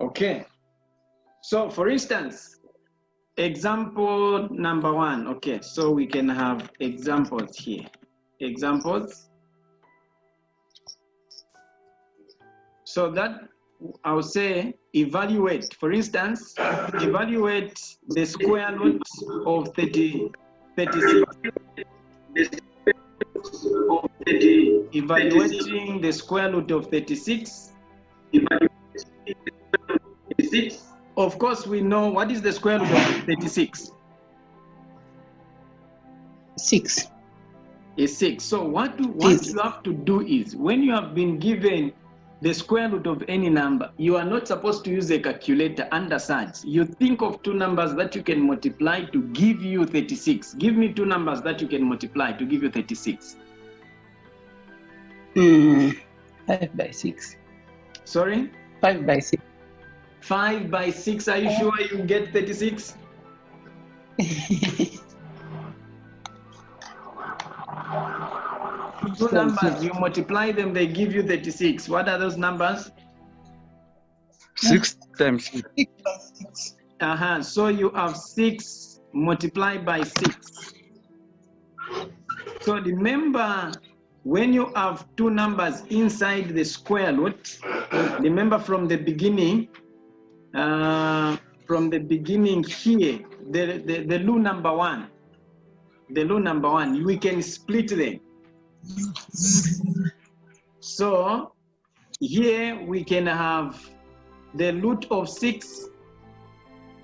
Okay. So for instance, example number 1. Okay, so we can have examples here. Examples. So that I'll say evaluate. For instance, evaluate the square root of 36. Evaluating the square root of 36. Of course, we know what is the square root of 36. 6. Is 6. So what you have to do is, when you have been given the square root of any number, you are not supposed to use a calculator under Surds. You think of two numbers that you can multiply to give you 36. Give me two numbers that you can multiply to give you 36. 5 by 6. Sorry? 5 by 6. 5 by 6. Are you sure you get 36? Two numbers, you multiply them, they give you 36. What are those numbers? 6 times 6. 6 by 6. So you have 6 multiplied by 6. So remember, when you have two numbers inside the square root, remember from the beginning, here, the rule number 1, we can split them. So here we can have the root of 6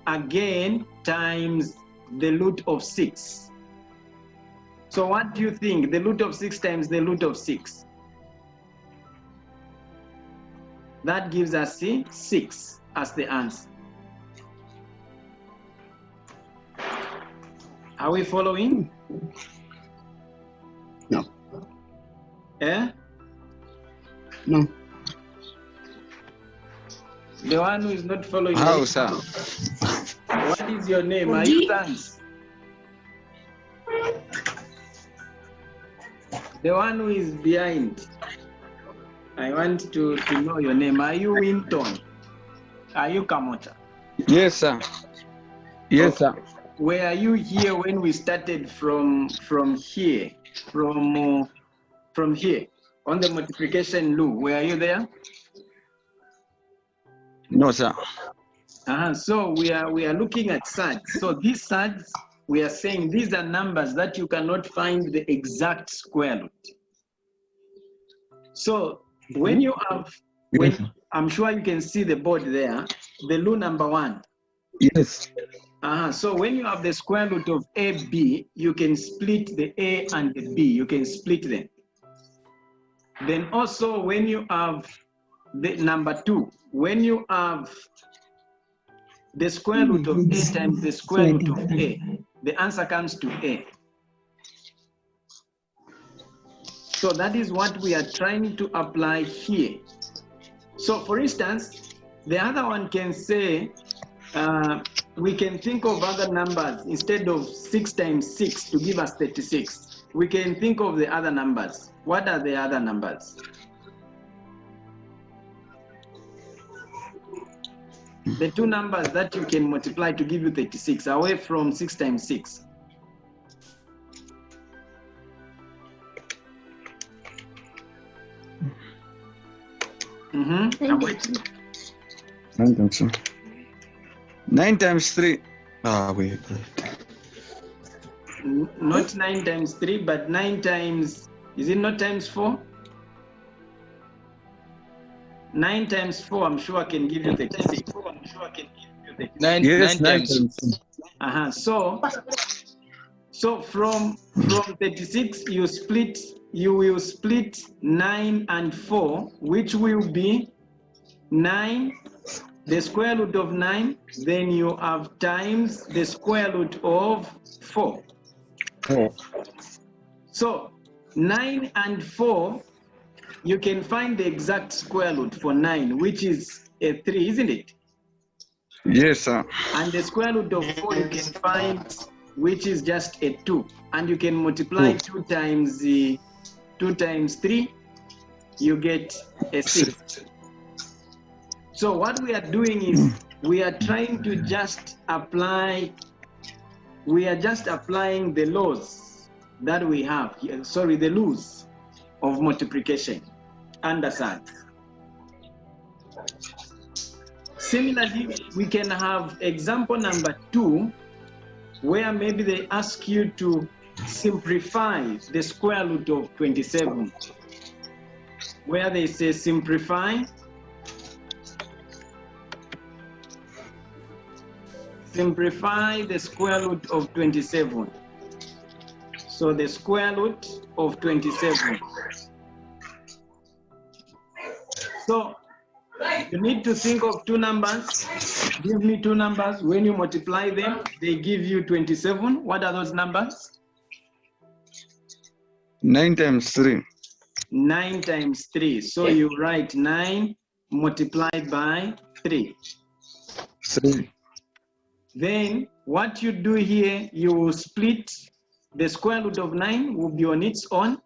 again times the root of 6. So what do you think? The root of 6 times the root of 6. That gives us 6 as the answer. Are we following? No. Eh? No. The one who is not following. How, sir? What is your name? Are you Thanks? The one who is behind. I want to know your name. Are you Winton? Are you Kamota? Yes, sir. Yes, sir. Were you here when we started from here? From here on the multiplication rule? Were you there? No, sir. So we are looking at Surds. So these Surds, we are saying these are numbers that you cannot find the exact square root. So when you have, I'm sure you can see the board there, the rule number 1. Yes. So when you have the square root of AB, you can split the A and the B. You can split them. Then also when you have the number 2, when you have the square root of A times the square root of A, the answer comes to A. So that is what we are trying to apply here. So for instance, the other one can say, we can think of other numbers. Instead of 6 times 6 to give us 36, we can think of the other numbers. What are the other numbers? The two numbers that you can multiply to give you 36 away from 6 times 6. I'm waiting. 9 times 2. 9 times 3. Wait. Not 9 times 3, but 9 times, is it not times 4? 9 times 4, I'm sure I can give you 36. 9 times. So from 36, you will split 9 and 4, which will be 9, the square root of 9, then you have times the square root of 4. So 9 and 4, you can find the exact square root for 9, which is a 3, isn't it? Yes, sir. And the square root of 4 you can find, which is just a 2. And you can multiply 2 times 3, you get a 6. So what we are doing is we are trying to just apply, we are just applying the laws that we have here, sorry, the laws of multiplication under surds. Similarly, we can have example number 2, where maybe they ask you to simplify the square root of 27, where they say simplify the square root of 27. So the square root of 27. So you need to think of 2 numbers. Give me 2 numbers. When you multiply them, they give you 27. What are those numbers? 9 times 3. 9 times 3. So you write 9 multiplied by 3. 3. Then what you do here, you will split the square root of 9 will be on its own,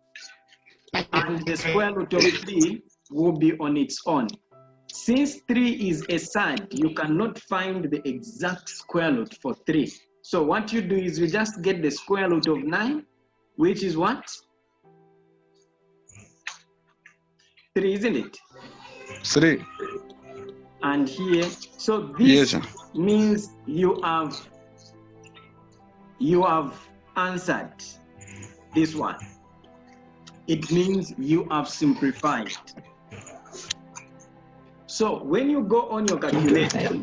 and the square root of 3 will be on its own. Since 3 is a surd, you cannot find the exact square root for 3. So what you do is you just get the square root of 9, which is what? 3, isn't it? 3. And here, so this Yes, means you have answered this one. It means you have simplified. So when you go on your calculator,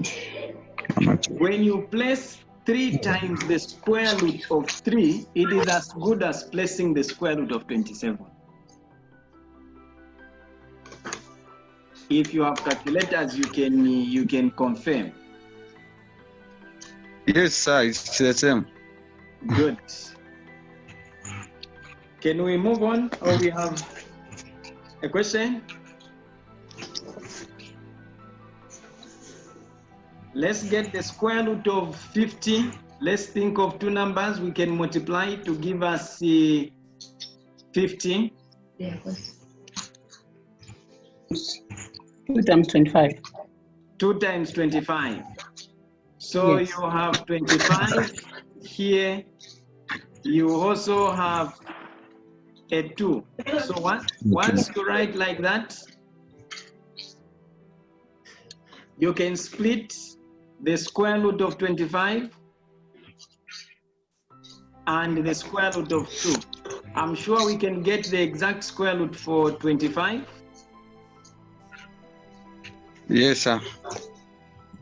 when you place 3 times the square root of 3, it is as good as placing the square root of 27. If you have calculators, you can confirm. Yes, sir, it's the same. Good. Can we move on, or we have a question? Let's get the square root of 50. Let's think of 2 numbers we can multiply to give us 15. 2 times 25. 2 times 25. So Yes. you have 25 here. You also have a 2. So once you write like that, you can split the square root of 25 and the square root of 2. I'm sure we can get the exact square root for 25. Yes, sir.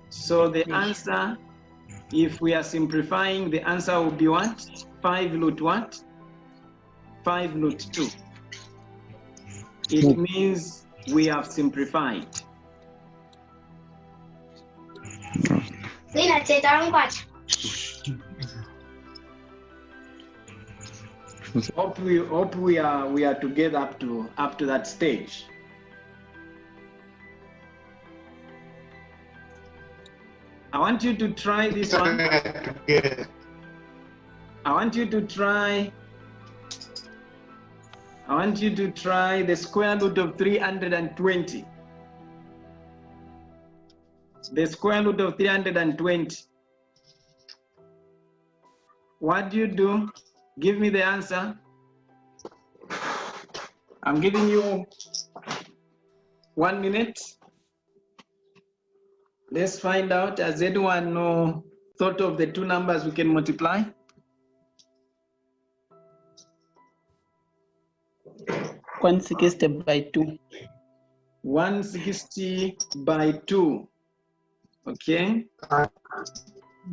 So the answer, if we are simplifying, the answer will be what? 5 root what? 5 root 2. It means we have simplified. Hope we are together up to that stage. I want you to try this one. I want you to try the square root of 320. The square root of 320. What do you do? Give me the answer. I'm giving you 1 minute. Let's find out. Has anyone thought of the 2 numbers we can multiply? One 160 by 2. 160 by 2. Okay.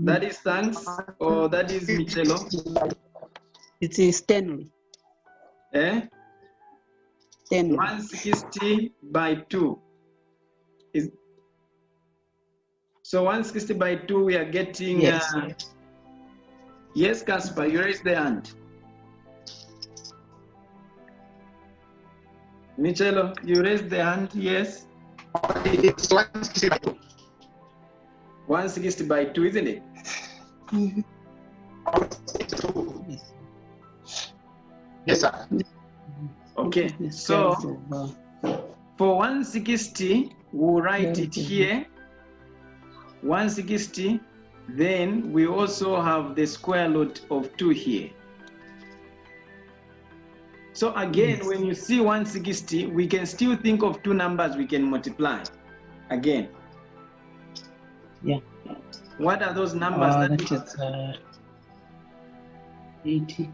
That is thanks, or that is Michelo? It is 10. Eh? 10. 160 by 2. So 160 by 2, we are getting... Yes. Yes, Casper, you raised the hand. Michelo, you raised the hand, yes? It's 160 by 2. 160 by 2, isn't it? Mhm. Yes, sir. Okay, so for 160, we'll write it here, 160. Then we also have the square root of 2 here. So again, when you see 160, we can still think of two numbers we can multiply again. Yeah. What are those numbers? That that is 80.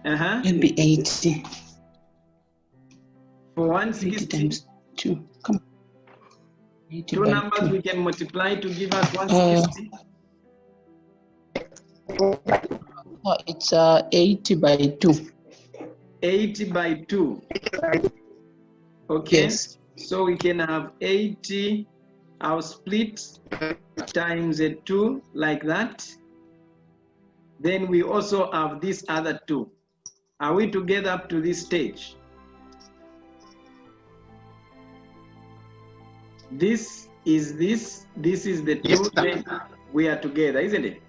It'll be 80. For 80 160, times 2. Come on. 80 two by numbers 2. we can multiply to give us 160. It's 80 by 2. 80 by 2. Okay. Yes. So we can have 80. I'll split times a 2 like that. Then we also have this other 2. Are we together up to this stage? This is this is the 2, Yes, then we are together, isn't it?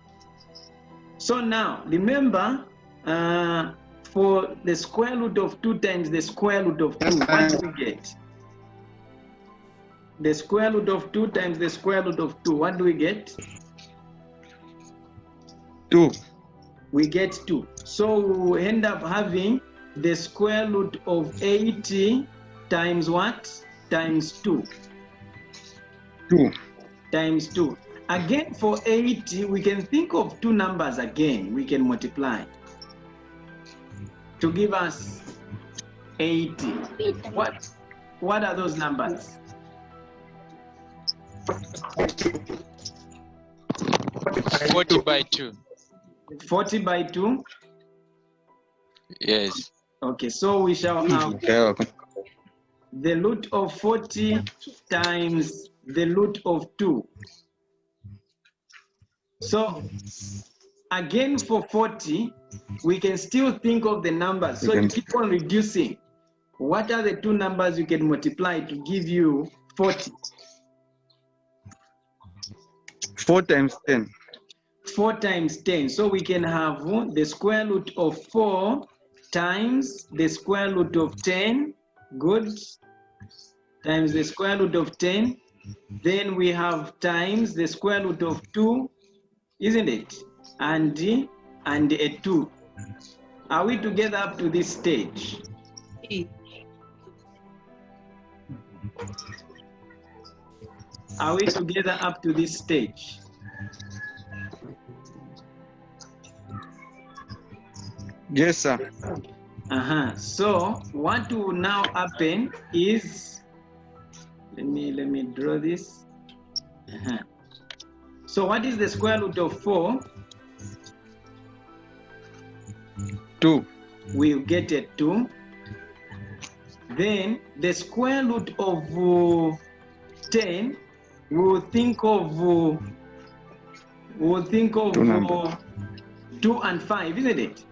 So now, remember, for the square root of 2 times the square root of 2, what do we get? The square root of 2 times the square root of 2, what do we get? 2. We get 2. So we end up having the square root of 80 times what? Times 2. 2. Times 2. Again, for 80, we can think of two numbers again we can multiply to give us 80. What are those numbers? 40 by 2. 40 by 2? Yes. Okay, so we shall have Okay. the root of 40 times the root of 2. So again, for 40, we can still think of the numbers. So you keep on reducing. What are the two numbers you can multiply to give you 40? 4 times 10. 4 times 10. So we can have the square root of 4 times the square root of 10. Good. Times the square root of 10. Then we have times the square root of 2, isn't it? And a 2. Are we together up to this stage? Are we together up to this stage? Yes, sir. So what will now happen is, let me draw this. So what is the square root of 4? 2. We'll get a 2. Then the square root of 10, we'll think of 2 and 5, isn't it?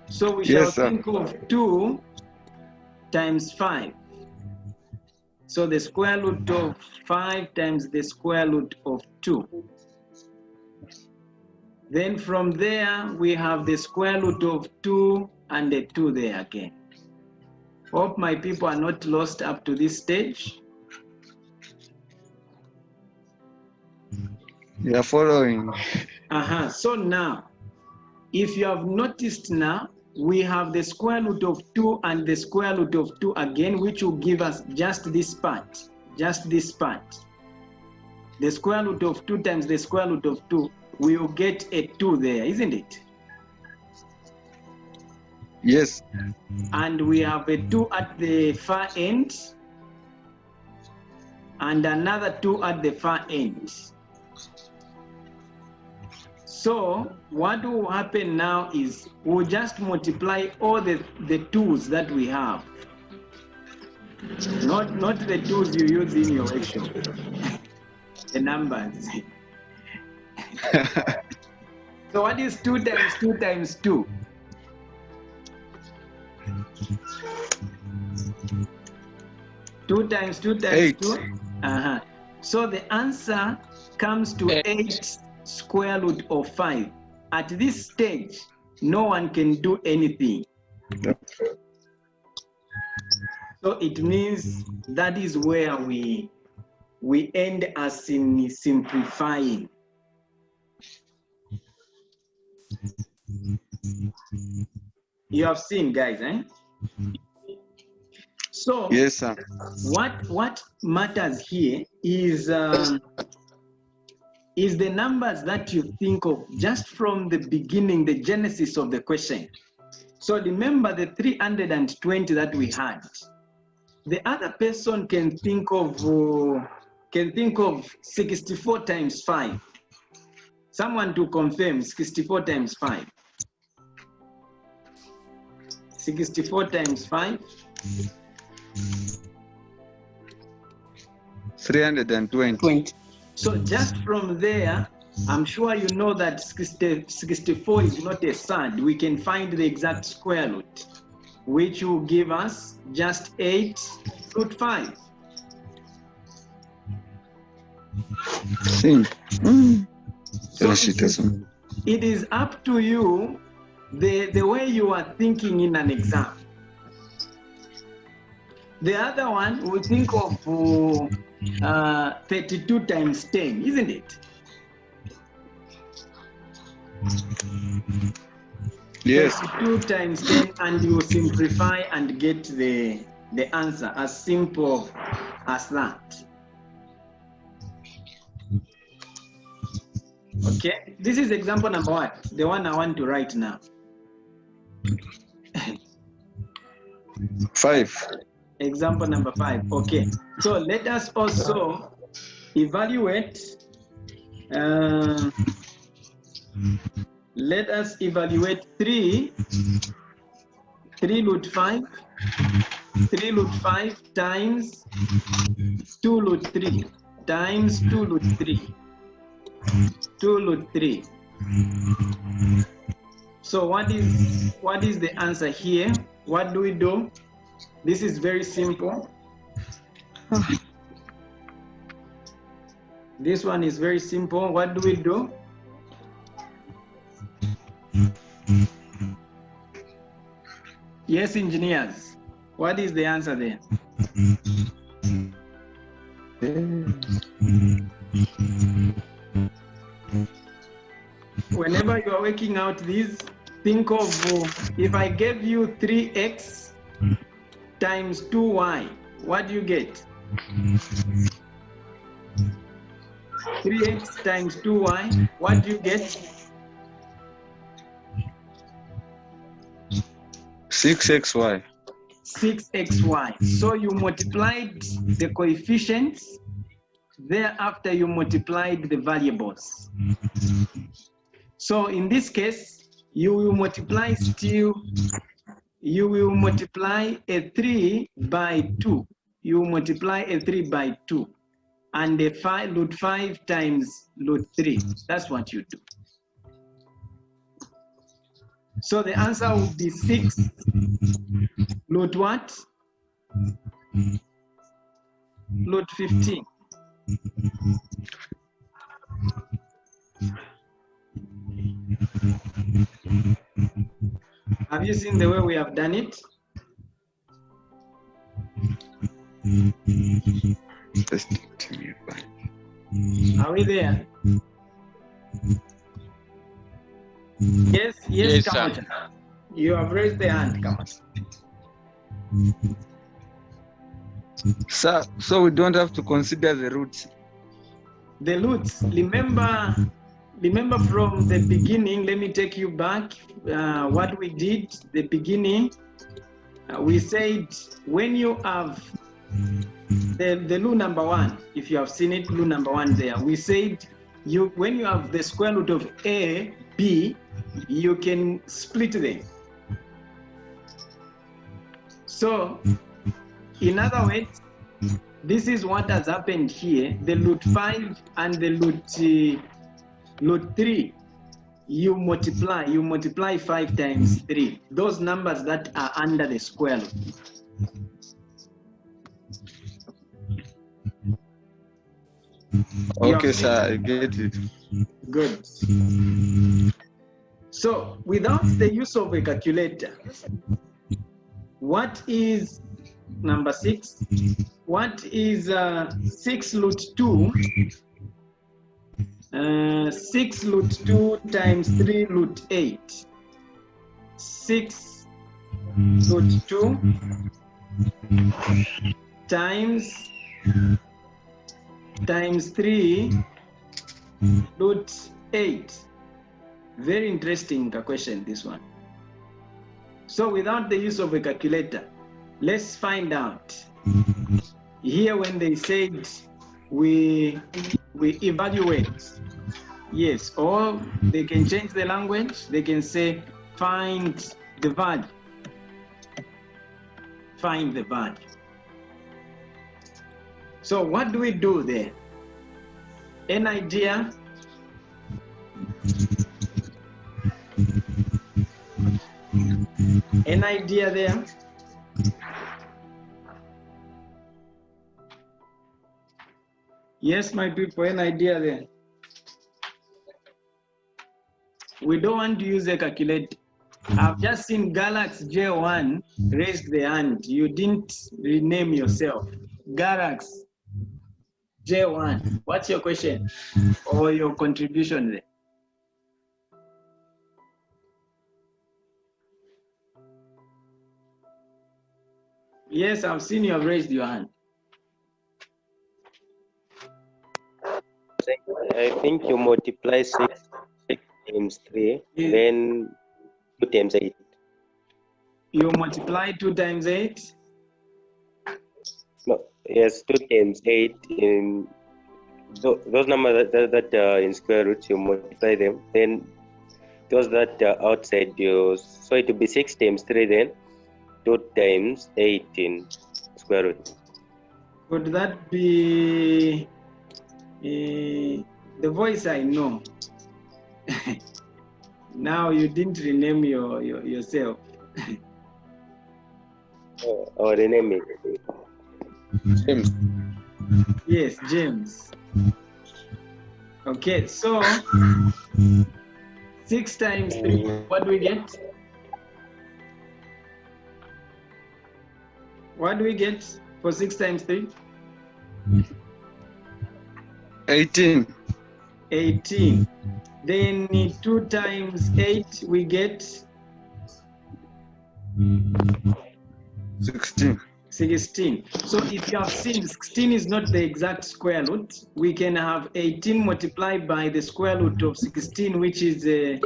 So we shall think of 2 times 5. So the square root of 5 times the square root of 2. Then from there, we have the square root of 2 and the 2 there again. Hope my people are not lost up to this stage. We are following. So now, if you have noticed now, we have the square root of 2 and the square root of 2 again, which will give us just this part. Just this part. The square root of 2 times the square root of 2, we will get a 2 there, isn't it? Yes. And we have a 2 at the far end and another 2 at the far end. So what will happen now is we'll just multiply all the 2's that we have. Not the 2's you use in your workshop. The numbers. So what is 2 times 2 times 2? 2 times 2 times 8. 2. So the answer comes to 8 square root of 5. At this stage, no one can do anything. So So it means that is where we end as in simplifying. You have seen, guys, eh? So Yes, sir. what matters here is the numbers that you think of just from the beginning, the genesis of the question. So remember the 320 that we had. The other person can think of 64 times 5. Someone to confirm 64 times 5. 64 times 5. 320. 20. So just from there, I'm sure you know that 64 is not a surd. We can find the exact square root, which will give us just 8 root 5. Sim. So it is up to you the way you are thinking in an exam. The other one, we think of 32 times 10, isn't it? Yes. 32 times 10, and you simplify and get the answer as simple as that. Okay, this is example number what? The one I want to write now. 5. Example number 5. Okay, so let us also evaluate. Let us evaluate 3 root 5. 3 root 5 times 2 root 3 times 2 root 3. 2 root 3. So what is the answer here? What do we do? This is very simple. This one is very simple. What do we do? Yes, engineers. What is the answer there? Whenever you are working out these, think of if I gave you 3x times 2y, what do you get? 3x times 2y, what do you get? 6xy. 6xy. So you multiplied the coefficients, thereafter you multiplied the variables. So in this case, you will multiply a 3 by 2. You multiply a 3 by 2. And the root 5 times root 3. That's what you do. So the answer would be 6 root what? Root 15. Have you seen the way we have done it? Are we there? Yes, Yes, sir. Kamocha. You have raised the hand, Kamocha. Sir, so we don't have to consider the roots. The roots, remember from the beginning, let me take you back. What we did, the beginning, we said when you have the rule number 1, if you have seen it, rule number 1 there, we said when you have the square root of a, b, you can split them. So, in other words, this is what has happened here. The root 5 and the root 3, you multiply 5 times 3. Those numbers that are under the square root. Okay, sir, I get it. Good. So, without the use of a calculator, what is number 6. What is 6 root 2? 6 root 2 times 3 root 8. 6 root 2 times 3 root 8. Very interesting question, this one. So without the use of a calculator, let's find out. Here when they said we evaluate, yes, or they can change the language, they can say find the value. Find the value. So what do we do there? An idea? An idea there? Yes, my people, an idea there. We don't want to use a calculator. I've just seen Galax J1 raised the hand. You didn't rename yourself. Galax J1, what's your question or your contribution there? Yes, I've seen you have raised your hand. I think you multiply 6 times 3, then 2 times 8. You multiply 2 times 8? No, yes, 2 times 8 in those numbers that are in square roots, you multiply them. Then those that are outside, so it will be 6 times 3, then 2 times 8 in square root. Could that be the voice I know? Now you didn't rename yourself. Or rename it. James. Yes, James. Okay, so 6 times 3, what do we get? What do we get for 6 times 3? 18. 18. Then 2 times 8, we get 16. 16. So if you have seen 16 is not the exact square root, we can have 18 multiplied by the square root of 16, which is a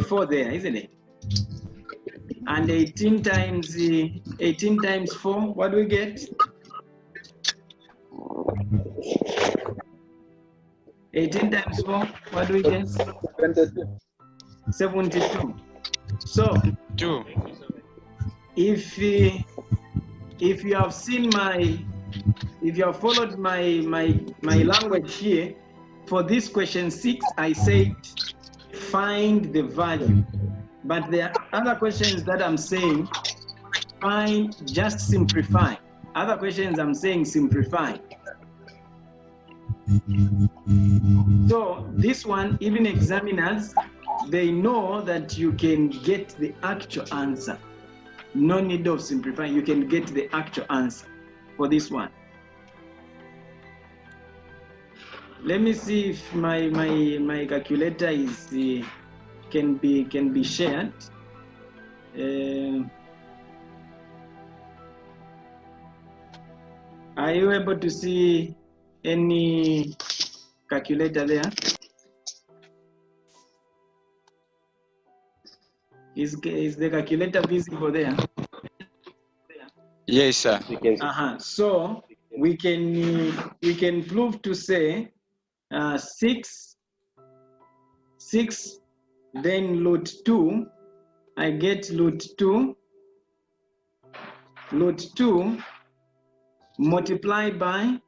4 there, isn't it? And 18 times 4, what do we get? 18 times 4, what do we get? 72. So 2. if you have seen if you have followed my language here, for this question 6, I said find the value. But there are other questions that I'm saying find, just simplify. Other questions I'm saying simplify. So this one, even examiners, they know that you can get the actual answer. No need of simplifying, you can get the actual answer for this one. Let me see if my calculator is can be shared. Are you able to see any calculator there? Is the calculator visible there? Yes, sir. So we can prove to say 6 then root 2. I get root 2 multiplied by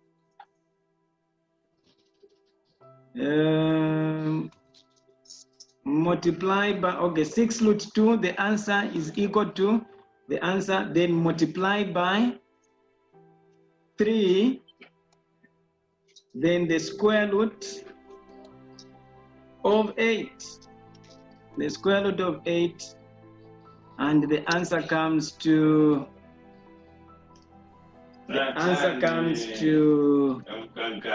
okay, 6 root 2, the answer is equal to the answer, then multiply by 3, then the square root of 8. The square root of 8 And the answer comes to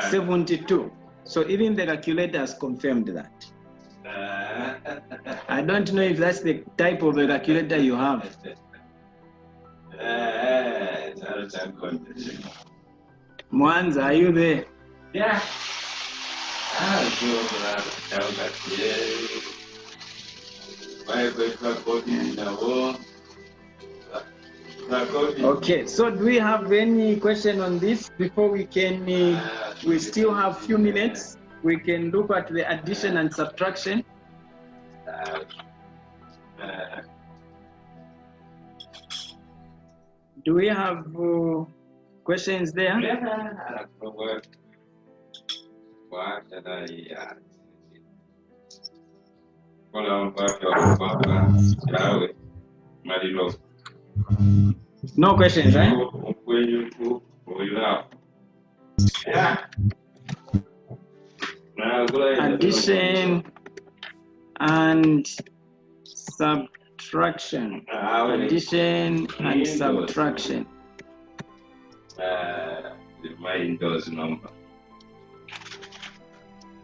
72. So even the calculator has confirmed that. I don't know if that's the type of a calculator you have. Mwanza, are you there? Yeah. Okay, so do we have any question on this before we can, we still have few minutes. We can look at the addition and subtraction. Do we have questions there? No questions, right? Addition and subtraction. Addition and subtraction. The mind does number.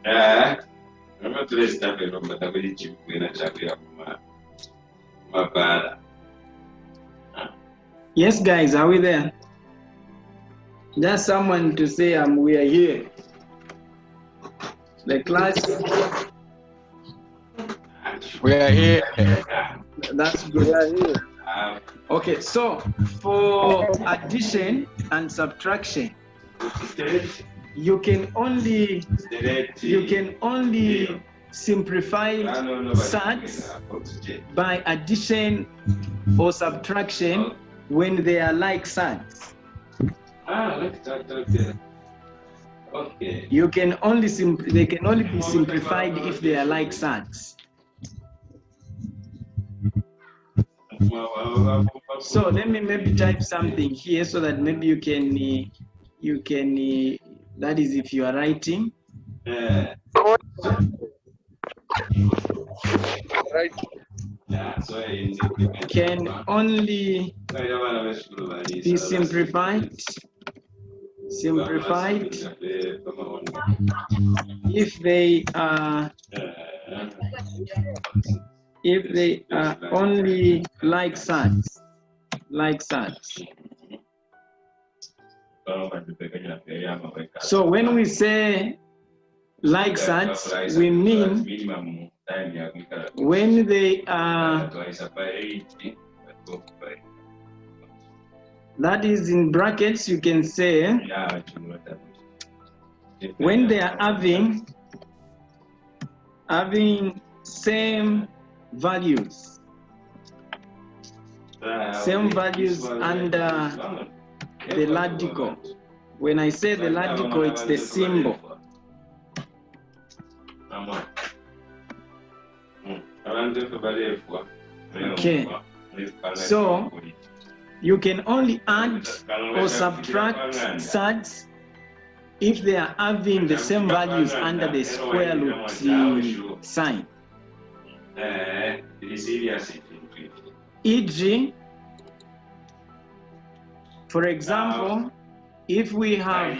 I'm not going to start a number that will chip when I check it up. My bad. Yes, guys, are we there? Just someone to say we are here. The class. We are here. That's good. We are here. Okay, so for addition and subtraction, you can only simplify surds by addition or subtraction when they are like surds. Okay. You can only they can only be simplified if they are like surds. So let me maybe type something here so that maybe you can that is if you are writing. Can only be simplified if they are only like surds. So when we say like surds, we mean when they are, that is in brackets, you can say when they are having same values under the radical. When I say the radical, it's the symbol. Okay, so you can only add or subtract surds if they are having the same values under the square root sign. E.g., for example, if we have,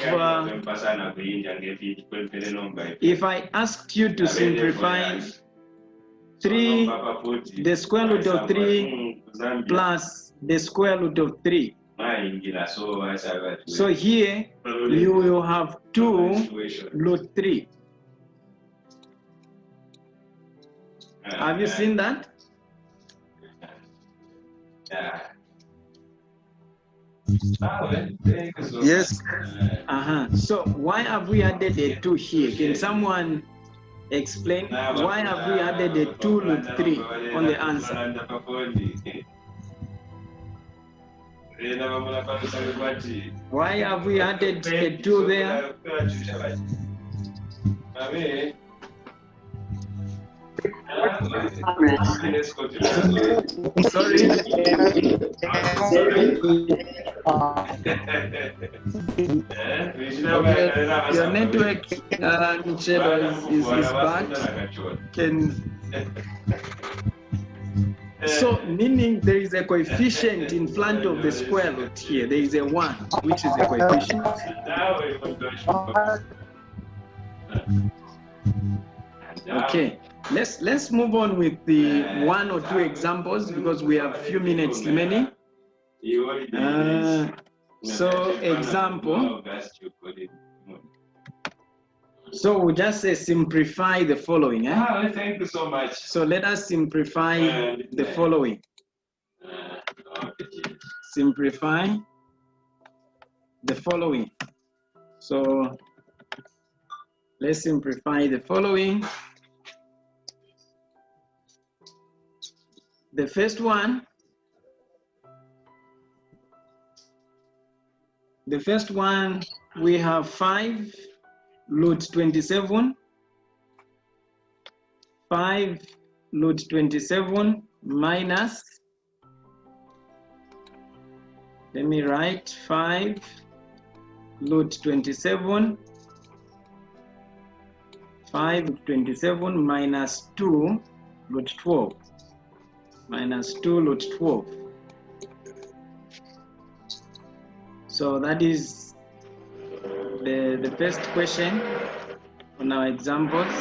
if I asked you to simplify 3, the square root of 3 plus the square root of 3. So here you will have 2 root 3. Have you seen that? Yes. So why have we added a 2 here? Can someone explain why have we added a 2 root 3 on the answer? Why have we added a 2 there? Sorry. Your network, Michelle, is bad. So meaning there is a coefficient in front of the square root here. There is a 1, which is a coefficient. Okay, let's move on with the 1 or 2 examples because we have few minutes remaining. So example. So we'll just say simplify the following. Thank you so much. So let us simplify the following. Simplify the following. So let's simplify the following. The first one, we have 5 root 27. 5 root 27 minus, let me write 5 root 27, 5 root 27 minus 2 root 12, minus 2 root 12. So that is the first question on our examples.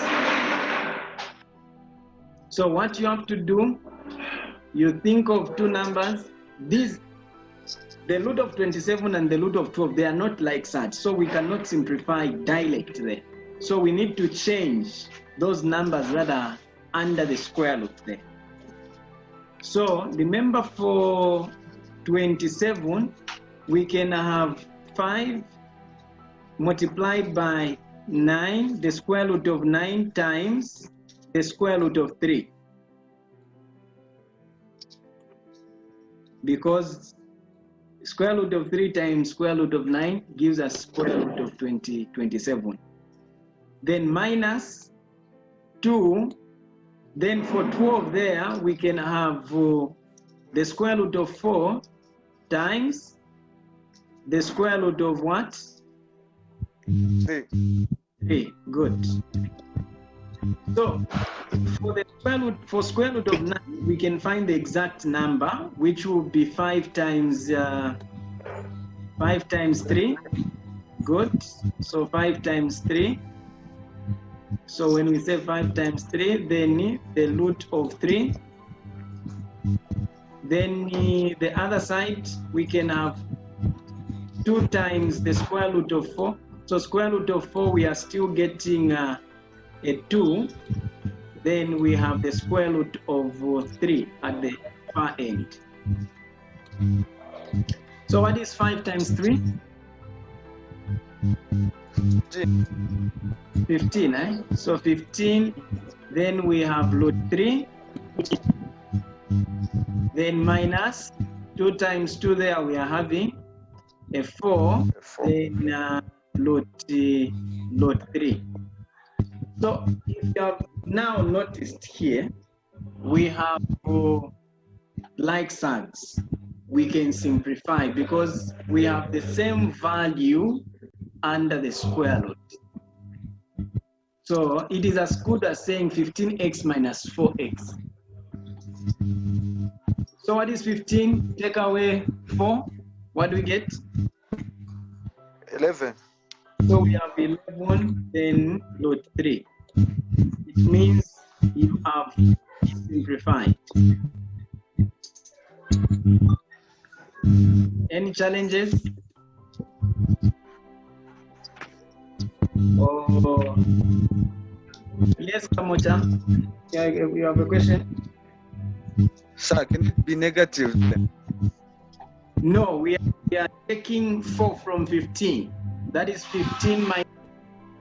So what you have to do, you think of 2 numbers. These, the root of 27 and the root of 12, they are not like such. So we cannot simplify directly. So we need to change those numbers that are under the square root there. So remember for 27, we can have 5 multiplied by 9, the square root of 9 times the square root of 3. Because square root of 3 times square root of 9 gives us square root of 27. Then minus 2. Then for 12 there, we can have the square root of 4 times the square root of what? 3. Good. So for square root of 9, we can find the exact number, which will be 5 times 3. Good. So 5 times 3. So when we say 5 times 3, then the root of 3. Then the other side, we can have 2 times the square root of 4. So square root of 4, we are still getting a 2. Then we have the square root of 3 at the far end. So what is 5 times 3? 15, eh? So 15, then we have root 3, then minus 2 times 2 there, we are having a 4, then root 3. So if you have now noticed here, we have like signs. We can simplify because we have the same value under the square root. So it is as good as saying 15x minus 4x. So what is 15? Take away 4. What do we get? 11. So we have 11, then root 3. It means you have simplified. Any challenges? Oh, yes, Kamocha. Yeah, you have a question? Sir, can it be negative then? No, we are taking 4 from 15. That is 15 minus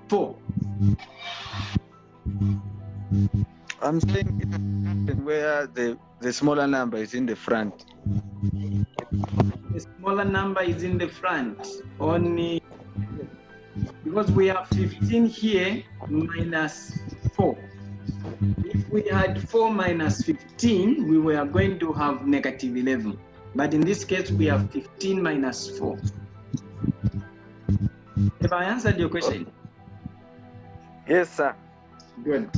4. I'm saying it where the smaller number is in the front. The smaller number is in the front, only because we have 15 here minus 4. If we had 4 minus 15, we were going to have negative 11. But in this case, we have 15 minus 4. Have I answered your question? Yes, sir. Good.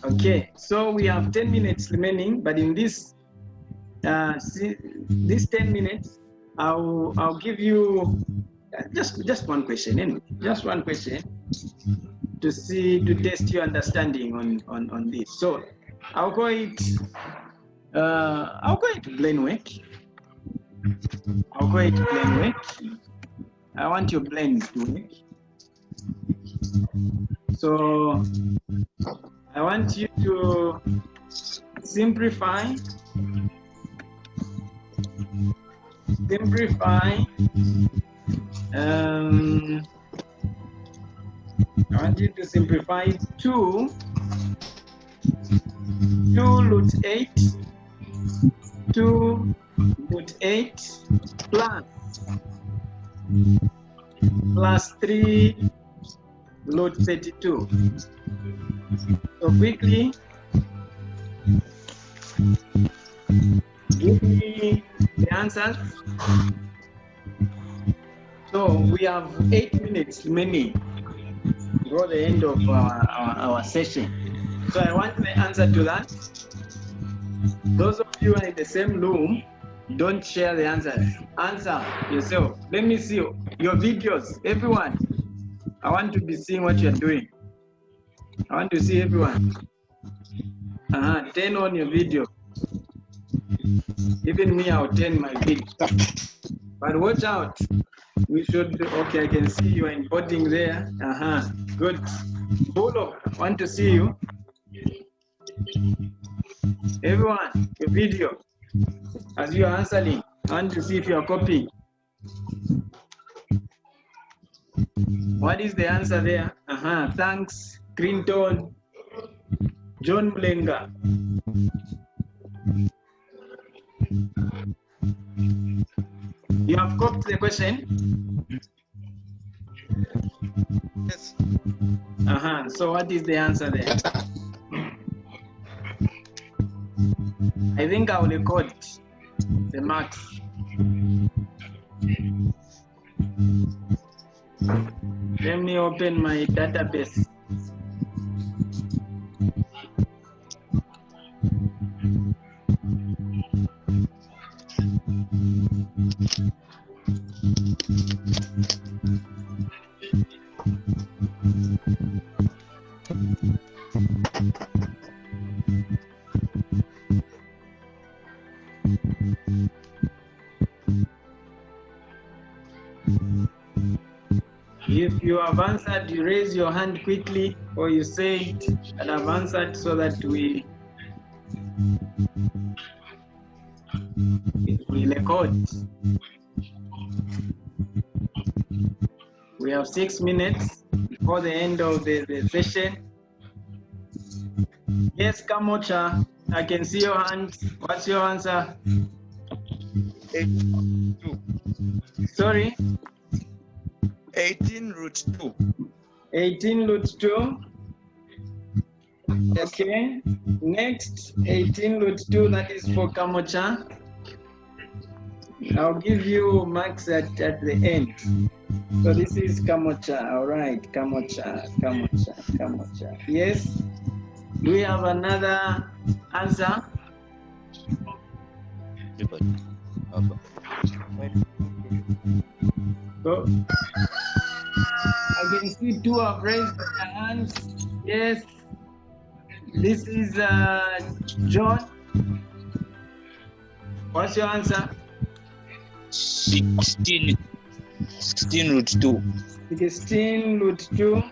Okay, so we have 10 minutes remaining, but in this 10 minutes, I'll give you just one question, anyway, just one question to test your understanding on this. So I'll call it plain work. I'll call it plain work. I want your brains to work. So I want you to simplify. I want you to simplify 2 root 8 plus 3 root 32. So quickly, give me the answers. So we have 8 minutes remaining before the end of our session. So I want the answer to that. Those of you who are in the same room, don't share the answers. Answer yourself. Let me see your videos. Everyone, I want to be seeing what you're doing. I want to see everyone. Turn on your video. Even me, I'll turn my video. But watch out. We should, okay, I can see you are importing there. Good. Bolo, I want to see you. Everyone, your video. As you are answering, I want to see if you are copying. What is the answer there? Thanks, Clinton, John Mlenga. You have copied the question? Yes. So what is the answer there? I think I will record the marks. Let me open my database. If you have answered, you raise your hand quickly, or you say it and I've answered so that we record. We have 6 minutes before the end of the session. Yes, Kamocha, I can see your hand. What's your answer? 18 Sorry? 18 root 2. 18 root 2. Yes. Okay. Next, 18 root 2, that is for Kamocha. I'll give you marks at the end. So this is Kamocha. All right, Kamocha. Yes. Do we have another answer? So, I can see 2 have raised their hands. Yes. This is John. What's your answer? 16 root 2. 16 root 2.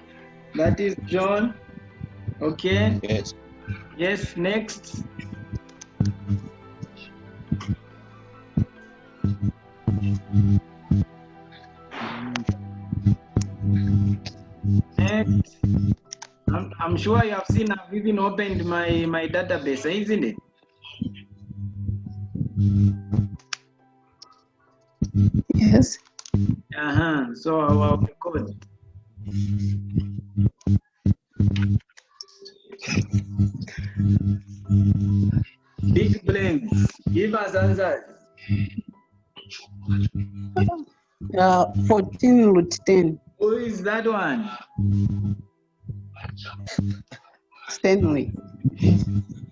That is John. Okay. Yes. Yes, next. Next. I'm sure you have seen I've even opened my database, isn't it? Yes. So I'll record. Big brains, give us answers. 14 root 10. Who is that one? Stanley.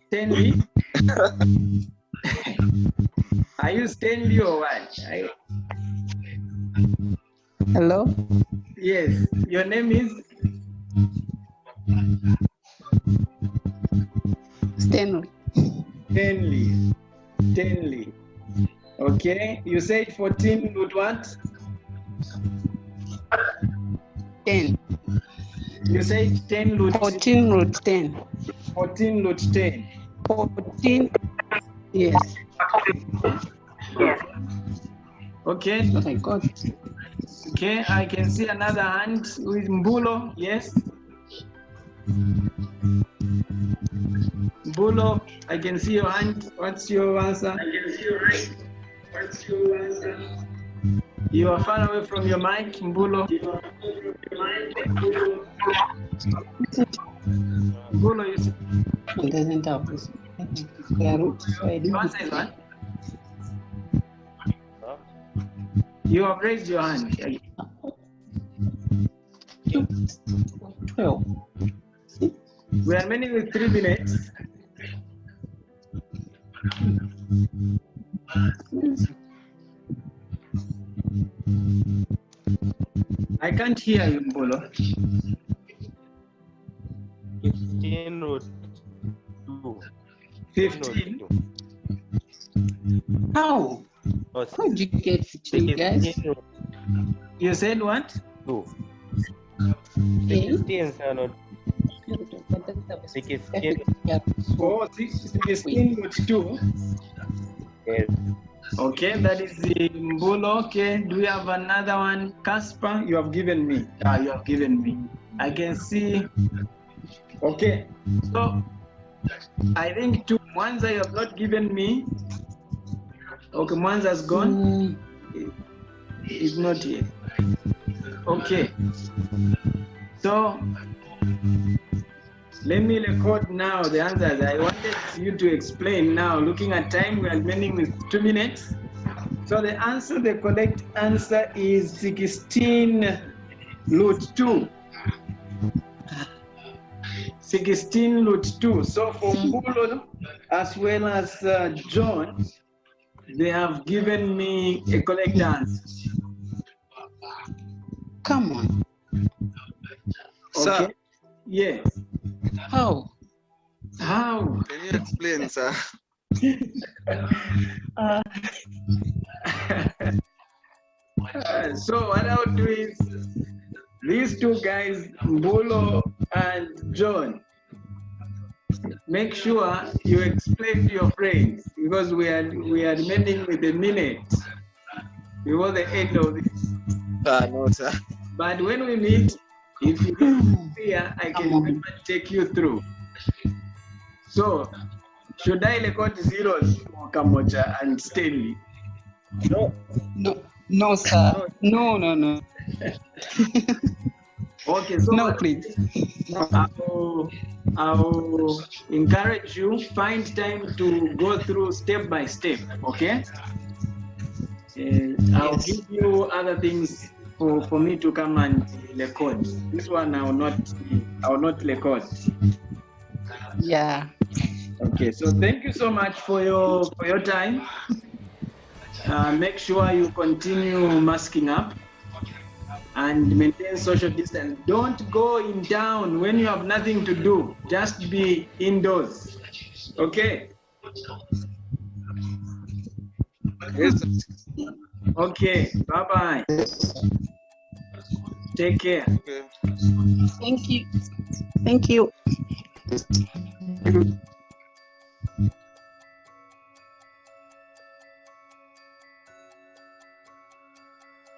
Stanley? Are you Stanley or what? Hello? Yes. Your name is? Stanley. Stanley. Stanley. Okay. You said 14 root what? 10. You said 10 root 14 root 10. 14 root 10. 14. Yes. Okay. What I got. Okay. I can see another hand with Mbulo. Yes. Mbulo, I can see your hand. What's your answer? I can see your hand. What's your answer? You are far away from your mic, Mbulo. Mbulo, you see. It doesn't have this square root. So I Your didn't. answer is what? You have raised your hand. 12. We are remaining with 3 minutes. I can't hear you, Mbolo. 15 root 2. 15. How? Oh, How did you get 15, guys? 16 root You said what? 2. Okay. 16 are not 16. Oh, 16 with 2. Yes. Okay, that is the Mbolo. Okay, do we have another one? Casper, you have given me. You have given me. I can see. Okay, so I think 2 Mwanza you have not given me. Okay, Mwanza's gone. It's not here. Okay, so let me record now the answers. I wanted you to explain now. Looking at time, we are remaining with 2 minutes. So the answer, the correct answer is 16 root 2. 16 root 2. So for Mbulo as well as John, they have given me a correct answer. Come on. Okay. Sir, Yes. How? How? can you explain, sir? So what I'll do is these 2 guys, Mbolo and John, make sure you explain to your friends because we are remaining with a minute before the end of this. No, sir. But when we meet, if you don't fear, I can take you through. So, should I record zeros for Kamocha and Stanley? No. No, sir. No. Okay, so No, please. I'll encourage you, find time to go through step by step, okay? I'll give you other things for me to come and record. This one I will not record. Yeah. Okay, so thank you so much for your time. Make sure you continue masking up and maintain social distance. Don't go in town when you have nothing to do. Just be indoors. Okay? Yes, sir. Okay, bye-bye. Take care. Okay. Thank you. Thank you.